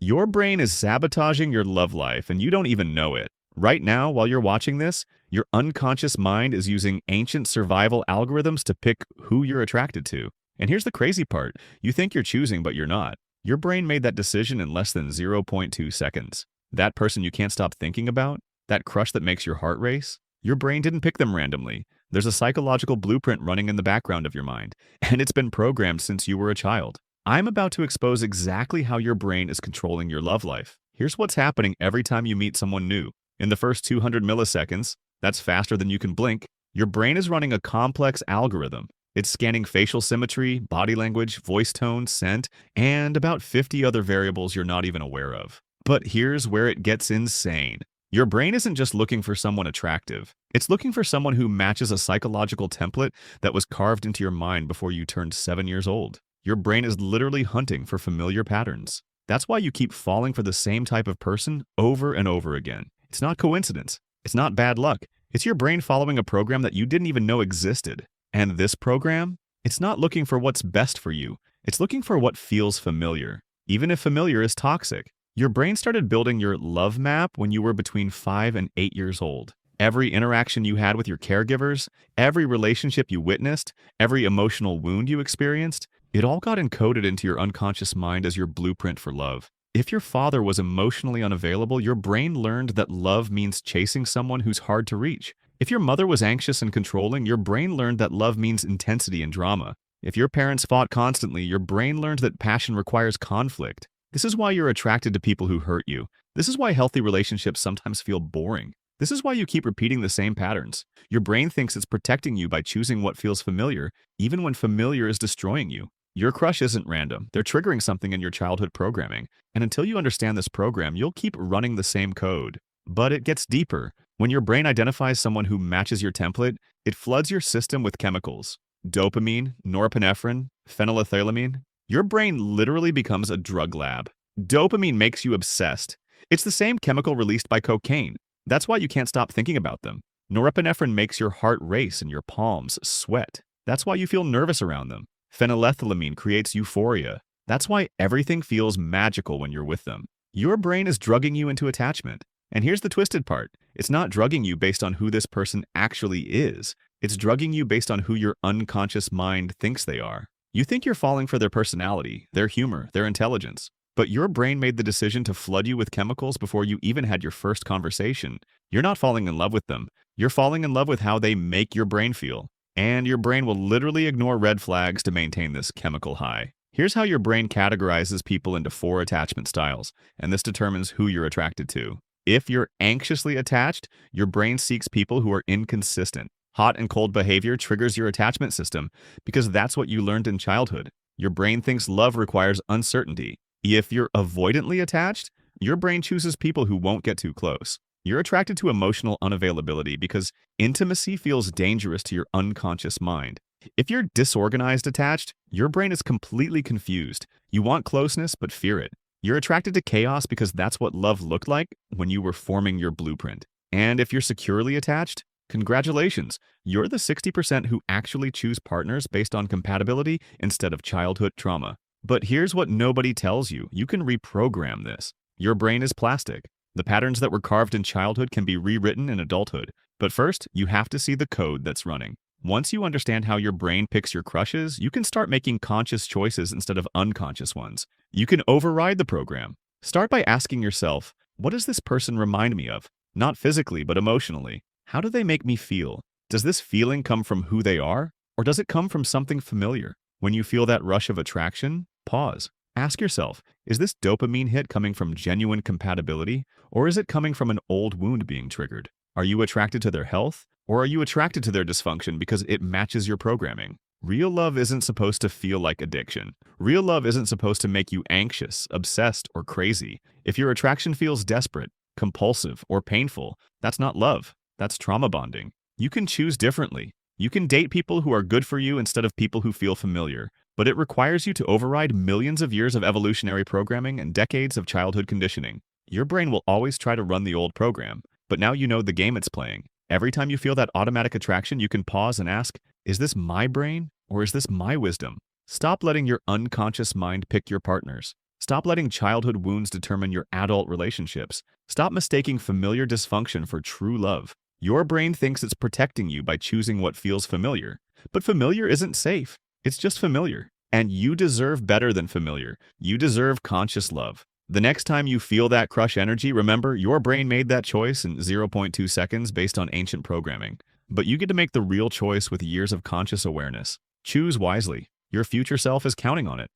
Your brain is sabotaging your love life, and you don't even know it. Right now, while you're watching this, your unconscious mind is using ancient survival algorithms to pick who you're attracted to. And here's the crazy part. You think you're choosing, but you're not. Your brain made that decision in less than zero point 0.2 seconds. That person you can't stop thinking about, that crush that makes your heart race, your brain didn't pick them randomly. There's a psychological blueprint running in the background of your mind, and it's been programmed since you were a child. I'm about to expose exactly how your brain is controlling your love life. Here's what's happening every time you meet someone new. In the first 200 milliseconds, that's faster than you can blink, your brain is running a complex algorithm. It's scanning facial symmetry, body language, voice tone, scent, and about 50 other variables you're not even aware of. But here's where it gets insane. Your brain isn't just looking for someone attractive. It's looking for someone who matches a psychological template that was carved into your mind before you turned 7 years old. Your brain is literally hunting for familiar patterns. That's why you keep falling for the same type of person over and over again. It's not coincidence. It's not bad luck. It's your brain following a program that you didn't even know existed. And this program? It's not looking for what's best for you. It's looking for what feels familiar, even if familiar is toxic. Your brain started building your love map when you were between 5 and 8 years old. Every interaction you had with your caregivers, every relationship you witnessed, every emotional wound you experienced, it all got encoded into your unconscious mind as your blueprint for love. If your father was emotionally unavailable, your brain learned that love means chasing someone who's hard to reach. If your mother was anxious and controlling, your brain learned that love means intensity and drama. If your parents fought constantly, your brain learned that passion requires conflict. This is why you're attracted to people who hurt you. This is why healthy relationships sometimes feel boring. This is why you keep repeating the same patterns. Your brain thinks it's protecting you by choosing what feels familiar, even when familiar is destroying you. Your crush isn't random. They're triggering something in your childhood programming. And until you understand this program, you'll keep running the same code. But it gets deeper. When your brain identifies someone who matches your template, it floods your system with chemicals. Dopamine, norepinephrine, phenylethylamine. Your brain literally becomes a drug lab. Dopamine makes you obsessed. It's the same chemical released by cocaine. That's why you can't stop thinking about them. Norepinephrine makes your heart race and your palms sweat. That's why you feel nervous around them. Phenylethylamine creates euphoria. That's why everything feels magical when you're with them. Your brain is drugging you into attachment. And here's the twisted part. It's not drugging you based on who this person actually is. It's drugging you based on who your unconscious mind thinks they are. You think you're falling for their personality, their humor, their intelligence. But your brain made the decision to flood you with chemicals before you even had your first conversation. You're not falling in love with them. You're falling in love with how they make your brain feel. And your brain will literally ignore red flags to maintain this chemical high. Here's how your brain categorizes people into 4 attachment styles, and this determines who you're attracted to. If you're anxiously attached, your brain seeks people who are inconsistent. Hot and cold behavior triggers your attachment system because that's what you learned in childhood. Your brain thinks love requires uncertainty. If you're avoidantly attached, your brain chooses people who won't get too close. You're attracted to emotional unavailability because intimacy feels dangerous to your unconscious mind. If you're disorganized attached, your brain is completely confused. You want closeness but fear it. You're attracted to chaos because that's what love looked like when you were forming your blueprint. And if you're securely attached, congratulations, you're the 60% who actually choose partners based on compatibility instead of childhood trauma. But here's what nobody tells you. You can reprogram this. Your brain is plastic. The patterns that were carved in childhood can be rewritten in adulthood. But first, you have to see the code that's running. Once you understand how your brain picks your crushes, you can start making conscious choices instead of unconscious ones. You can override the program. Start by asking yourself, what does this person remind me of? Not physically, but emotionally. How do they make me feel? Does this feeling come from who they are? Or does it come from something familiar? When you feel that rush of attraction, pause. Ask yourself, is this dopamine hit coming from genuine compatibility, or is it coming from an old wound being triggered? Are you attracted to their health, or are you attracted to their dysfunction because it matches your programming? Real love isn't supposed to feel like addiction. Real love isn't supposed to make you anxious, obsessed, or crazy. If your attraction feels desperate, compulsive, or painful, that's not love. That's trauma bonding. You can choose differently. You can date people who are good for you instead of people who feel familiar. But it requires you to override millions of years of evolutionary programming and decades of childhood conditioning. Your brain will always try to run the old program, but now you know the game it's playing. Every time you feel that automatic attraction, you can pause and ask, is this my brain or is this my wisdom? Stop letting your unconscious mind pick your partners. Stop letting childhood wounds determine your adult relationships. Stop mistaking familiar dysfunction for true love. Your brain thinks it's protecting you by choosing what feels familiar. But familiar isn't safe. It's just familiar. And you deserve better than familiar. You deserve conscious love. The next time you feel that crush energy, remember, your brain made that choice in 0.2 seconds based on ancient programming. But you get to make the real choice with years of conscious awareness. Choose wisely. Your future self is counting on it.